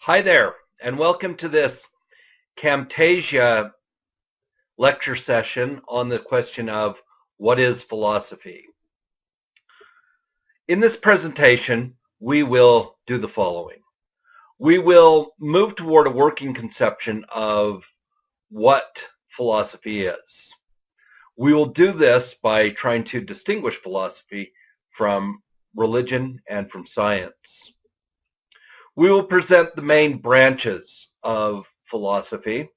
Hi there, and welcome to this Camtasia lecture session on the question of what is philosophy. In this presentation, we will do the following. We will move toward a working conception of what philosophy is. We will do this by trying to distinguish philosophy from religion and from science. We will present the main branches of philosophy,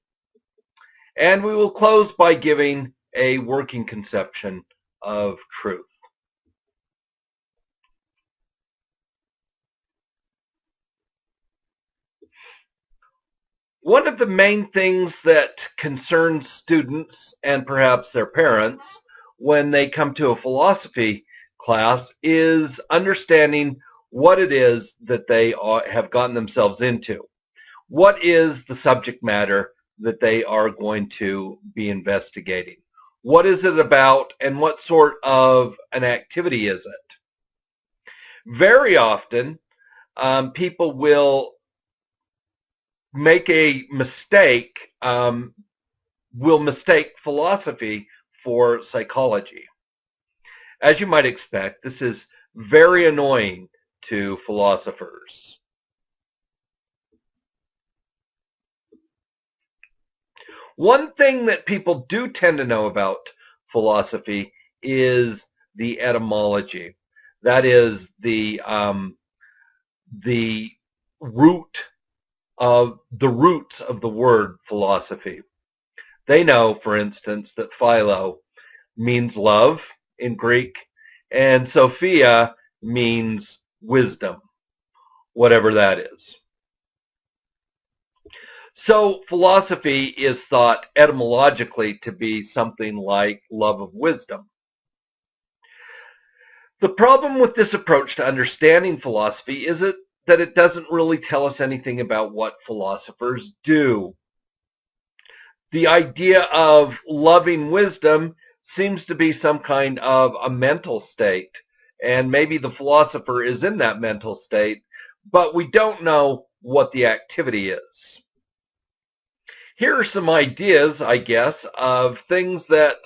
and we will close by giving a working conception of truth. One of the main things that concerns students and perhaps their parents when they come to a philosophy class is understanding what it is that they have gotten themselves into. What is the subject matter that they are going to be investigating? What is it about, and what sort of an activity is it? Very often, people will make a mistake, will mistake philosophy for psychology. As you might expect, this is very annoying to philosophers. One thing that people do tend to know about philosophy is the etymology. That is the roots of the word philosophy. They know, for instance, that philo means love in Greek, and Sophia means wisdom, whatever that is. So philosophy is thought etymologically to be something like love of wisdom. The problem with this approach to understanding philosophy is that it doesn't really tell us anything about what philosophers do. The idea of loving wisdom seems to be some kind of a mental state, and maybe the philosopher is in that mental state, but we don't know what the activity is. Here are some ideas, I guess, of things that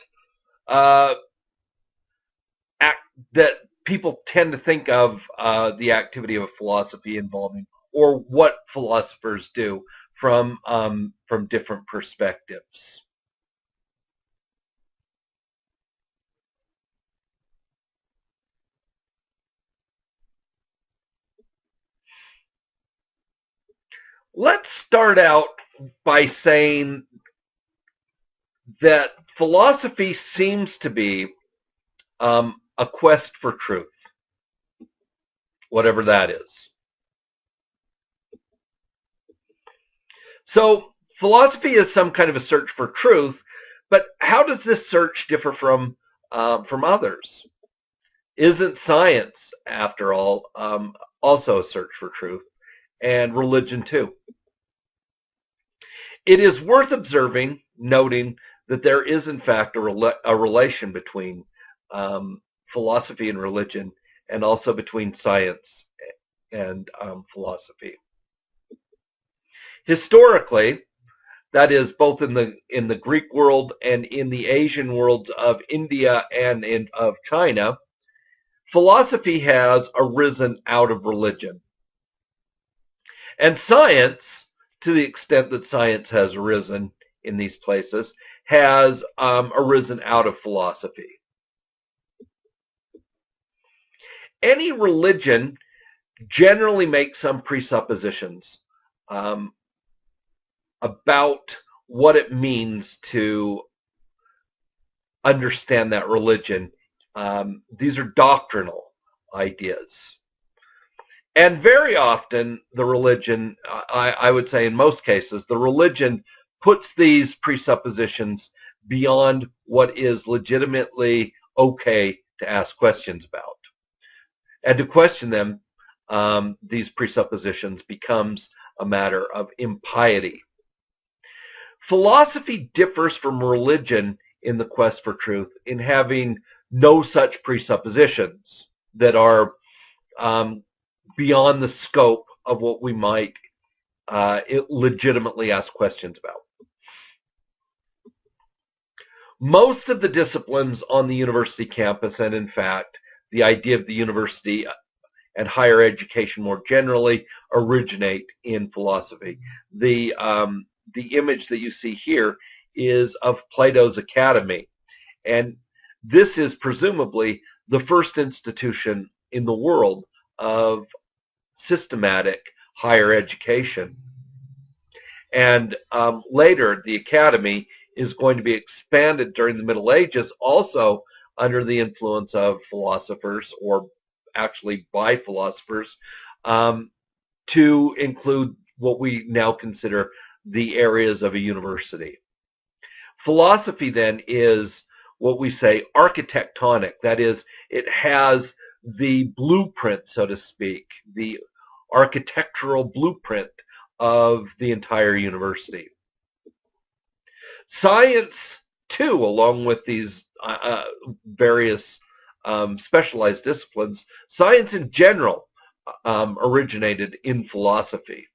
that people tend to think of the activity of philosophy involving, or what philosophers do from different perspectives. Let's start out by saying that philosophy seems to be a quest for truth, whatever that is. So philosophy is some kind of a search for truth, but how does this search differ from others? Isn't science, after all, also a search for truth, and religion too? It is worth observing, noting that there is in fact a relation between philosophy and religion, and also between science and philosophy. Historically, that is both in the Greek world and in the Asian worlds of India and of China, philosophy has arisen out of religion. And science, to the extent that science has arisen in these places, has arisen out of philosophy. Any religion generally makes some presuppositions about what it means to understand that religion. These are doctrinal ideas. And very often the religion, I would say in most cases, the religion puts these presuppositions beyond what is legitimately okay to ask questions about. And to question them, these presuppositions, becomes a matter of impiety. Philosophy differs from religion in the quest for truth in having no such presuppositions that are beyond the scope of what we might legitimately ask questions about. Most of the disciplines on the university campus, and in fact, the idea of the university and higher education more generally, originate in philosophy. The image that you see here is of Plato's Academy, and this is presumably the first institution in the world of systematic higher education. And later, the academy is going to be expanded during the Middle Ages, also under the influence of philosophers, or actually by philosophers, to include what we now consider the areas of a university. Philosophy then is what we say architectonic. That is, it has the blueprint, so to speak, the architectural blueprint of the entire university. Science, too, along with these various specialized disciplines, science in general originated in philosophy.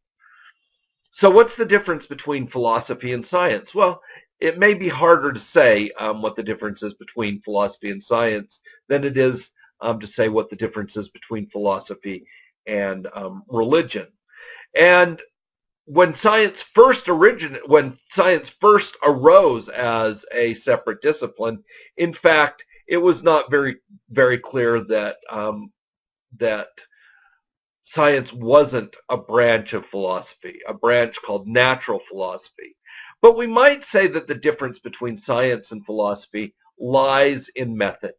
So what's the difference between philosophy and science? Well, it may be harder to say what the difference is between philosophy and science than it is to say what the difference is between philosophy and religion. And when science first arose as a separate discipline, in fact, it was not very, very clear that that science wasn't a branch of philosophy, a branch called natural philosophy. But we might say that the difference between science and philosophy lies in method.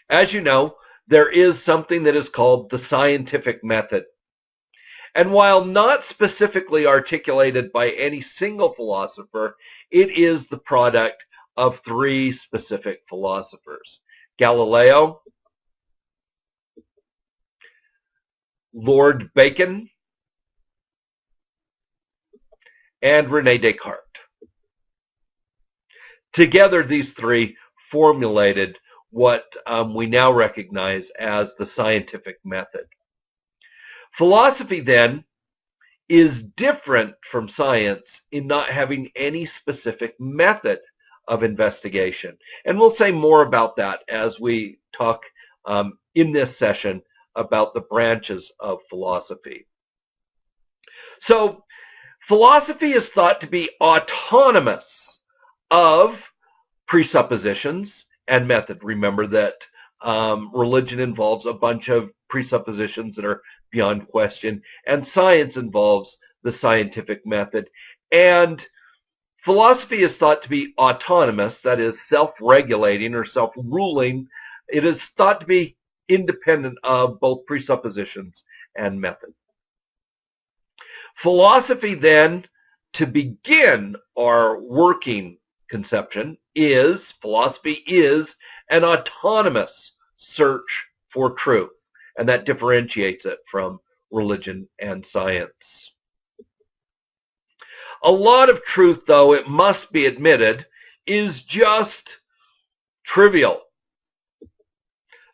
As you know, there is something that is called the scientific method. And while not specifically articulated by any single philosopher, it is the product of three specific philosophers: Galileo, Lord Bacon, and René Descartes. Together, these three formulated what we now recognize as the scientific method. Philosophy, then, is different from science in not having any specific method of investigation. And we'll say more about that as we talk in this session about the branches of philosophy. So, philosophy is thought to be autonomous of presuppositions and method. Remember that religion involves a bunch of presuppositions that are beyond question, and science involves the scientific method. And philosophy is thought to be autonomous, that is, self-regulating or self-ruling. It is thought to be independent of both presuppositions and method. Philosophy, then, to begin our working conception, philosophy is an autonomous search for truth, and that differentiates it from religion and science. A lot of truth, though, it must be admitted, is just trivial.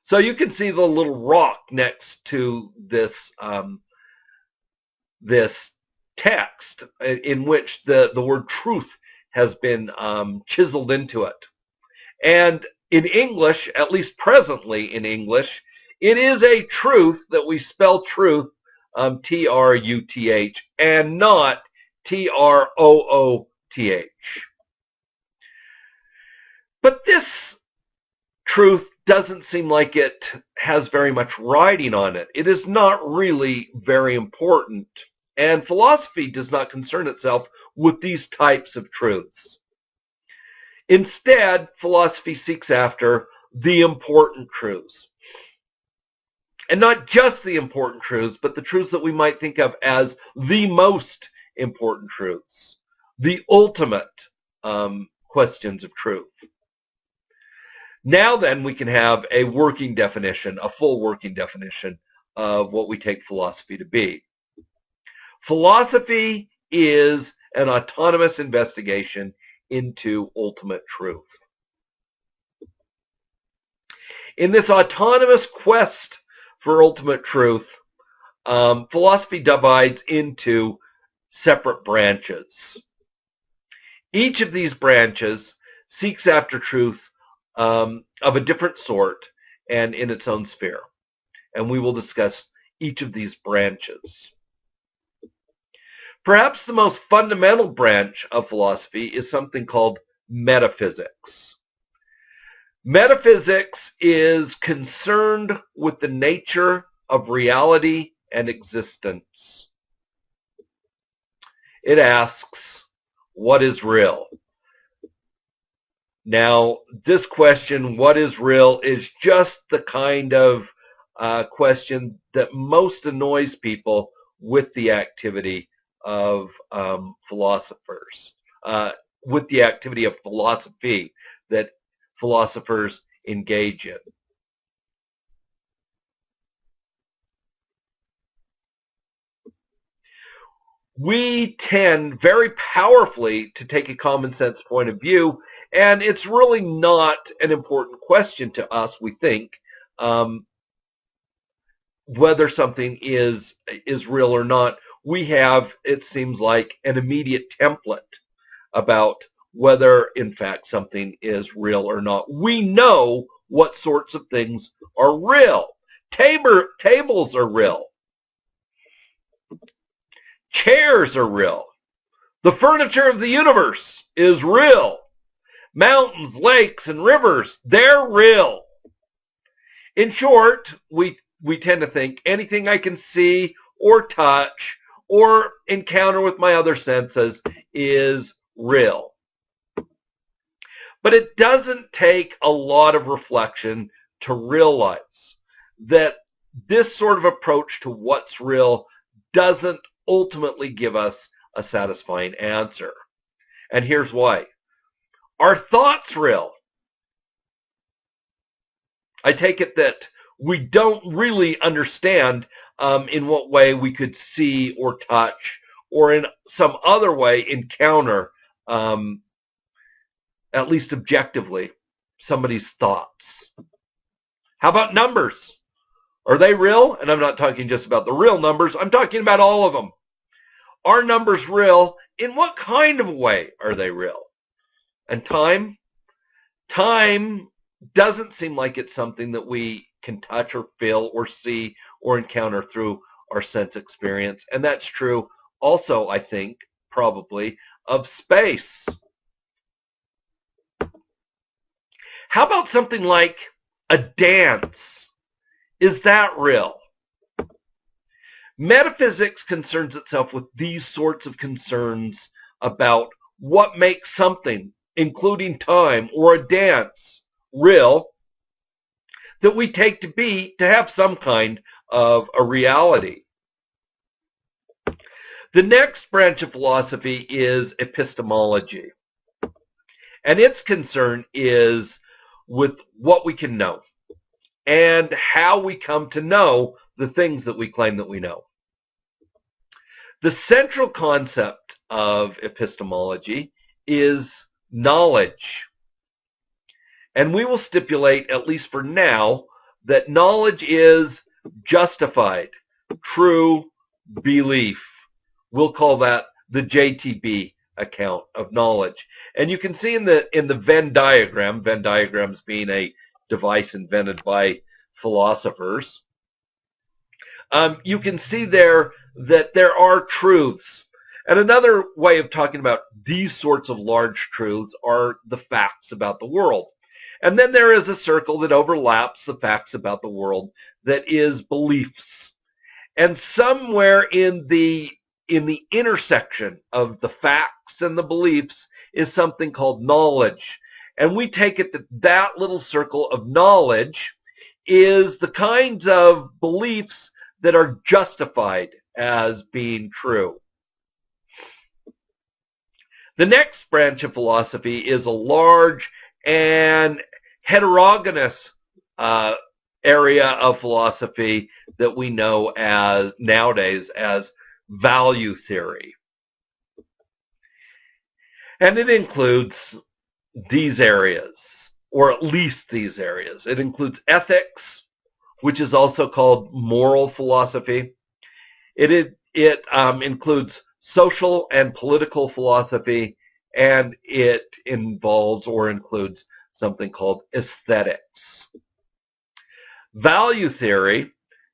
So you can see the little rock next to this this text in which the word truth has been chiseled into it. And in English, at least presently in English, it is a truth that we spell truth T-R-U-T-H and not T-R-O-O-T-H. But this truth doesn't seem like it has very much riding on it. It is not really very important, and philosophy does not concern itself with these types of truths. Instead, philosophy seeks after the important truths. And not just the important truths, but the truths that we might think of as the most important truths, the ultimate questions of truth. Now then, we can have a working definition, a full working definition of what we take philosophy to be. Philosophy is an autonomous investigation into ultimate truth. In this autonomous quest for ultimate truth, philosophy divides into separate branches. Each of these branches seeks after truth of a different sort and in its own sphere. And we will discuss each of these branches. Perhaps the most fundamental branch of philosophy is something called metaphysics. Metaphysics is concerned with the nature of reality and existence. It asks, what is real? Now, this question, what is real, is just the kind of question that most annoys people with the activity of philosophers, with the activity of philosophy that philosophers engage in. We tend very powerfully to take a common sense point of view, and it's really not an important question to us, we think, whether something is real or not. We have, it seems like, an immediate template about whether, in fact, something is real or not. We know what sorts of things are real. Tables are real. Chairs are real. The furniture of the universe is real. Mountains, lakes, and rivers, they're real. In short, we tend to think anything I can see or touch or encounter with my other senses is real. But it doesn't take a lot of reflection to realize that this sort of approach to what's real doesn't ultimately give us a satisfying answer. And here's why. Are thoughts real? I take it that we don't really understand in what way we could see or touch or in some other way encounter, at least objectively, somebody's thoughts. How about numbers? Are they real? And I'm not talking just about the real numbers. I'm talking about all of them. Are numbers real? In what kind of way are they real? And time? Time doesn't seem like it's something that we can touch or feel or see or encounter through our sense experience. And that's true also, I think, probably, of space. How about something like a dance? Is that real? Metaphysics concerns itself with these sorts of concerns about what makes something, including time or a dance, real, that we take to have some kind of a reality. The next branch of philosophy is epistemology. And its concern is with what we can know and how we come to know the things that we claim that we know. The central concept of epistemology is knowledge. And we will stipulate, at least for now, that knowledge is justified, true belief. We'll call that the JTB account of knowledge. And you can see in the Venn diagrams being a device invented by philosophers, you can see there that there are truths. And another way of talking about these sorts of large truths are the facts about the world. And then there is a circle that overlaps the facts about the world that is beliefs. And somewhere in the intersection of the facts and the beliefs is something called knowledge. And we take it that that little circle of knowledge is the kinds of beliefs that are justified as being true. The next branch of philosophy is a large and heterogeneous area of philosophy that we know as nowadays as value theory. And it includes these areas, or at least these areas. It includes ethics, which is also called moral philosophy. It includes social and political philosophy, and it involves or includes something called aesthetics. Value theory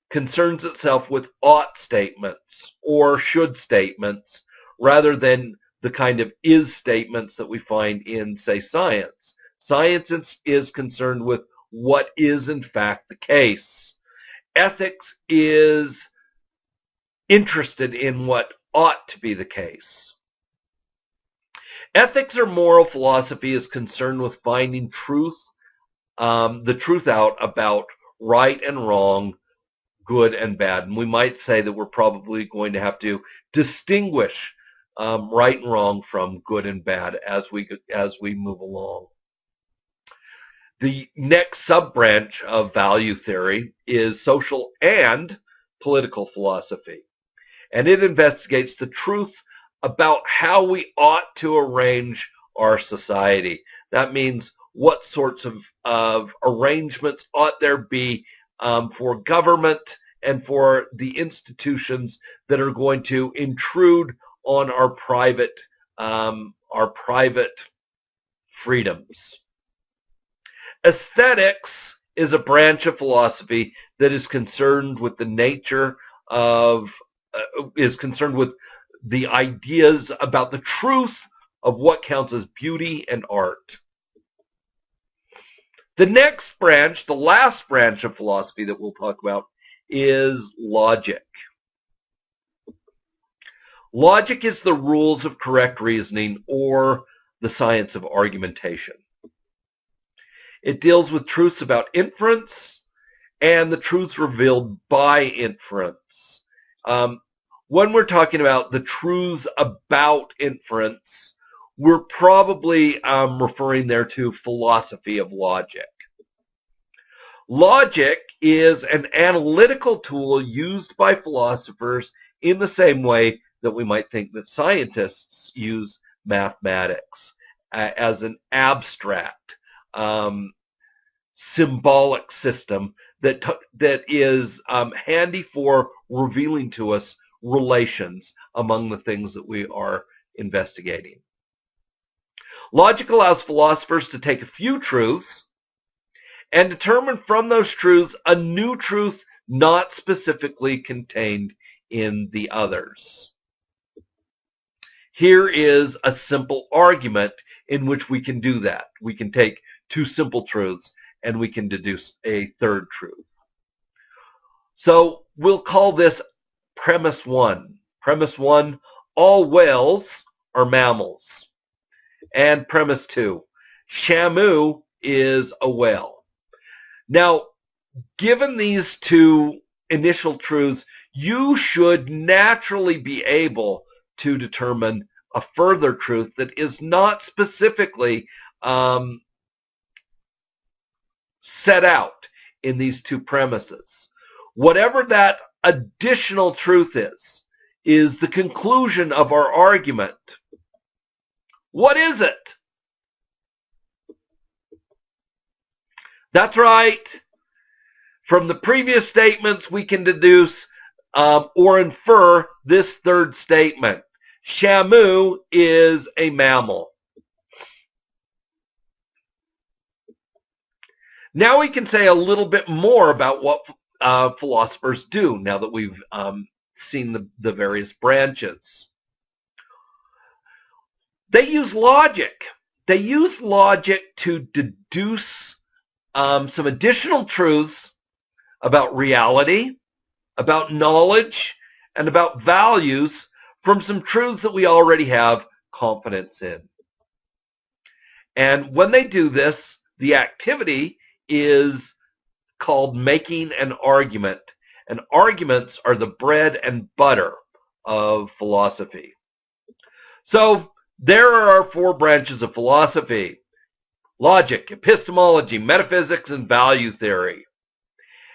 concerns itself with ought statements or should statements rather than the kind of is statements that we find in, say, science. Science is concerned with what is in fact the case. Ethics is interested in what ought to be the case. Ethics or moral philosophy is concerned with finding truth, the truth out about right and wrong, good and bad. And we might say that we're probably going to have to distinguish right and wrong from good and bad as we move along. The next sub-branch of value theory is social and political philosophy, and it investigates the truth about how we ought to arrange our society. That means what sorts of arrangements ought there be for government and for the institutions that are going to intrude on our private freedoms. Aesthetics is a branch of philosophy that is concerned with the nature of, is concerned with the ideas about the truth of what counts as beauty and art. The next branch, the last branch of philosophy that we'll talk about, is logic. Logic is the rules of correct reasoning or the science of argumentation. It deals with truths about inference and the truths revealed by inference. When we're talking about the truths about inference, we're probably referring there to philosophy of logic. Logic is an analytical tool used by philosophers in the same way that we might think that scientists use mathematics as an abstract, symbolic system that is handy for revealing to us relations among the things that we are investigating. Logic allows philosophers to take a few truths and determine from those truths a new truth not specifically contained in the others. Here is a simple argument in which we can do that. We can take two simple truths and we can deduce a third truth. So we'll call this premise one. Premise one, all whales are mammals. And premise two, Shamu is a whale. Now, given these two initial truths, you should naturally be able to determine a further truth that is not specifically set out in these two premises. Whatever that additional truth is the conclusion of our argument. What is it? That's right. From the previous statements, we can deduce or infer this third statement. Shamu is a mammal. Now we can say a little bit more about what philosophers do now that we've seen the various branches. They use logic. They use logic to deduce some additional truths about reality, about knowledge, and about values from some truths that we already have confidence in. And when they do this, the activity is called making an argument. And arguments are the bread and butter of philosophy. So there are our four branches of philosophy: logic, epistemology, metaphysics, and value theory.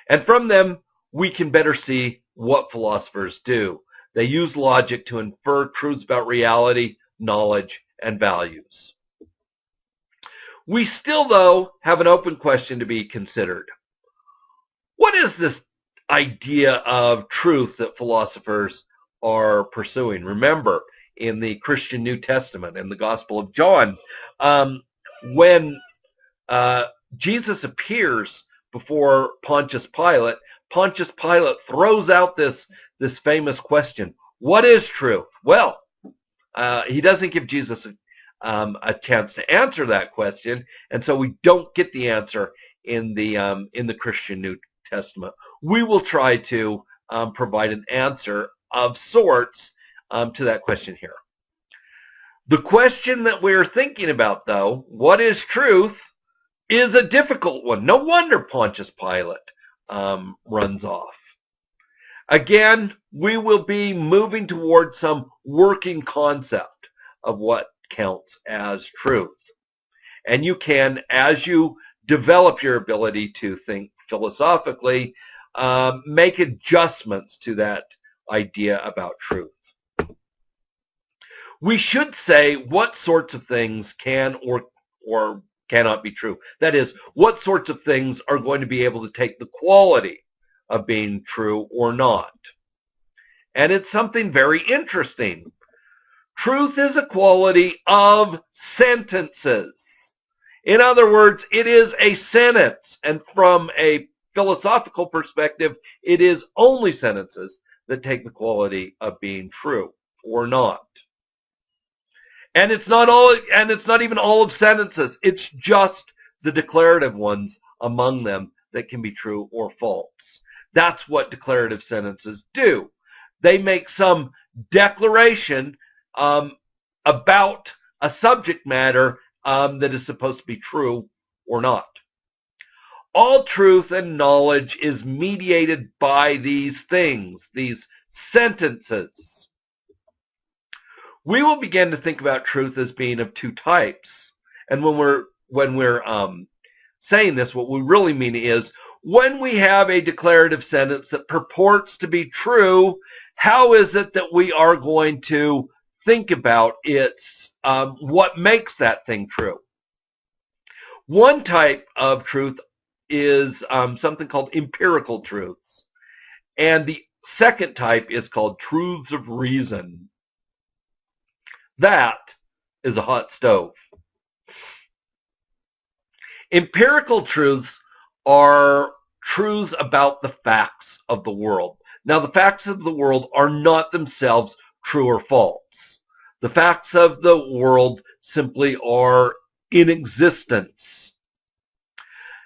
And from them, we can better see what philosophers do. They use logic to infer truths about reality, knowledge, and values. We still, though, have an open question to be considered. What is this idea of truth that philosophers are pursuing. Remember, in the Christian New Testament, in the Gospel of John, when Jesus appears before Pontius Pilate throws out this famous question, what is truth? Well, he doesn't give Jesus a chance to answer that question, and so we don't get the answer in the Christian New Testament. We will try to provide an answer of sorts to that question here. The question that we're thinking about, though, what is truth, is a difficult one. No wonder Pontius Pilate runs off. Again, we will be moving towards some working concept of what counts as truth. And you can, as you develop your ability to think philosophically, make adjustments to that idea about truth. We should say what sorts of things can or cannot be true. That is, what sorts of things are going to be able to take the quality of being true or not. And it's something very interesting. Truth is a quality of sentences. In other words, it is a sentence, and from a philosophical perspective, it is only sentences that take the quality of being true or not. And it's not even all of sentences. It's just the declarative ones among them that can be true or false. That's what declarative sentences do. They make some declaration about a subject matter that is supposed to be true or not. All truth and knowledge is mediated by these things, these sentences. We will begin to think about truth as being of two types. And when we're saying this, what we really mean is when we have a declarative sentence that purports to be true, how is it that we are going to think about its what makes that thing true? One type of truth is something called empirical truths, and the second type is called truths of reason. That is a hot stove. Empirical truths are truths about the facts of the world. Now, the facts of the world are not themselves true or false. The facts of the world simply are in existence.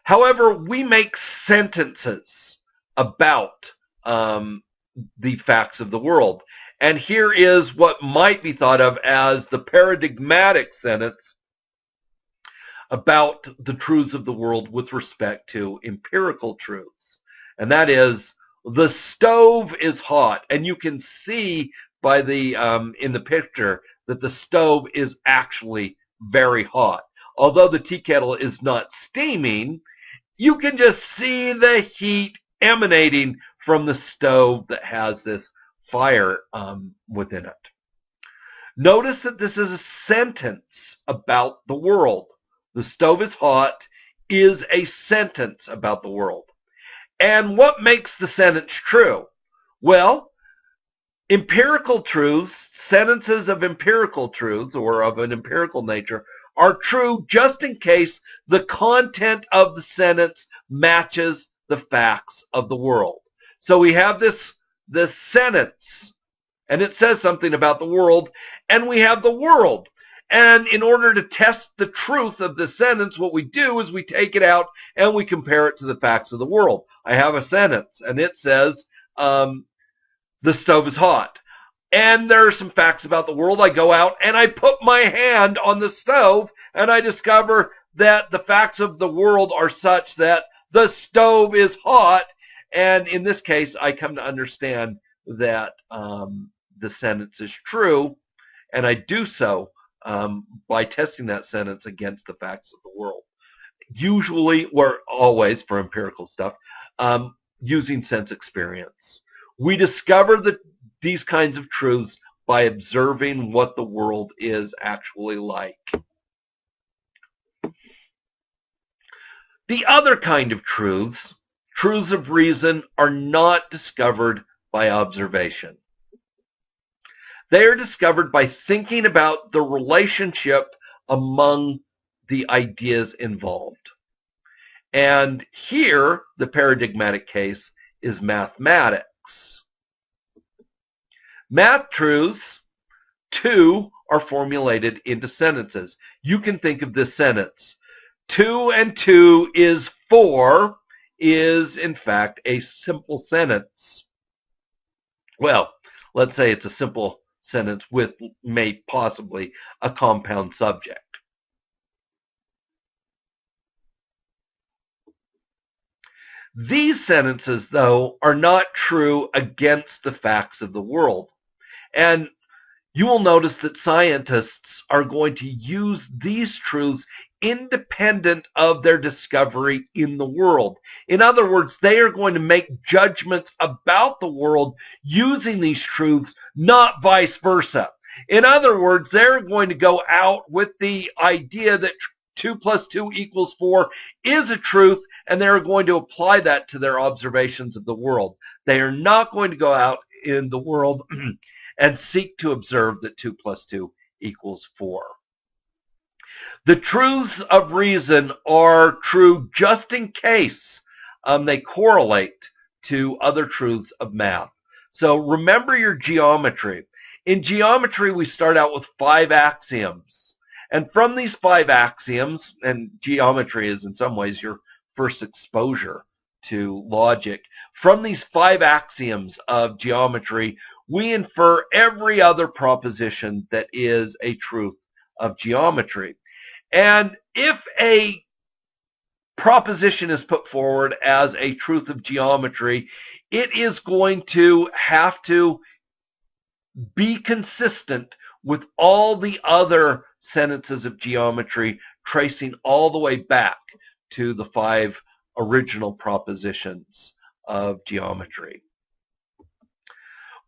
However, we make sentences about the facts of the world. And here is what might be thought of as the paradigmatic sentence about the truths of the world with respect to empirical truths. And that is, the stove is hot. And you can see by the in the picture that the stove is actually very hot. Although the tea kettle is not steaming, you can just see the heat emanating from the stove that has this fire within it. Notice that this is a sentence about the world. The stove is hot is a sentence about the world. And what makes the sentence true? Well, empirical truths, sentences of empirical truths or of an empirical nature are true just in case the content of the sentence matches the facts of the world. So we have this sentence, and it says something about the world, and we have the world. And in order to test the truth of the sentence, what we do is we take it out and we compare it to the facts of the world. I have a sentence, and it says, the stove is hot. And there are some facts about the world. I go out and I put my hand on the stove, and I discover that the facts of the world are such that the stove is hot. And in this case, I come to understand that the sentence is true, and I do so by testing that sentence against the facts of the world. Usually, or always for empirical stuff, using sense experience. We discover these kinds of truths by observing what the world is actually like. The other kind of truths truths of reason are not discovered by observation. They are discovered by thinking about the relationship among the ideas involved. And here, the paradigmatic case is mathematics. Math truths, too, are formulated into sentences. You can think of this sentence. 2 and 2 is 4 is, in fact, a simple sentence. Well, let's say it's a simple sentence with possibly a compound subject. These sentences, though, are not true against the facts of the world. And you will notice that scientists are going to use these truths independent of their discovery in the world. In other words, they are going to make judgments about the world using these truths, not vice versa. In other words, they're going to go out with the idea that 2 plus 2 equals 4 is a truth, and they're going to apply that to their observations of the world. They are not going to go out in the world and seek to observe that 2 plus 2 equals 4. The truths of reason are true just in case they correlate to other truths of math. So remember your geometry. In geometry, we start out with 5 axioms. And from these 5 axioms, and geometry is in some ways your first exposure to logic, from these 5 axioms of geometry, we infer every other proposition that is a truth of geometry. And if a proposition is put forward as a truth of geometry, it is going to have to be consistent with all the other sentences of geometry, tracing all the way back to the 5 original propositions of geometry.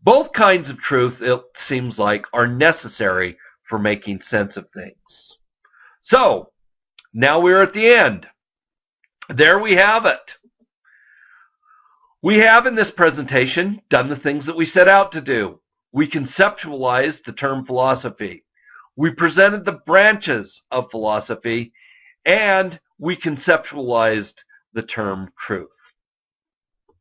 Both kinds of truth, it seems like, are necessary for making sense of things. So, now we're at the end. There we have it. We have in this presentation done the things that we set out to do. We conceptualized the term philosophy. We presented the branches of philosophy, and we conceptualized the term truth.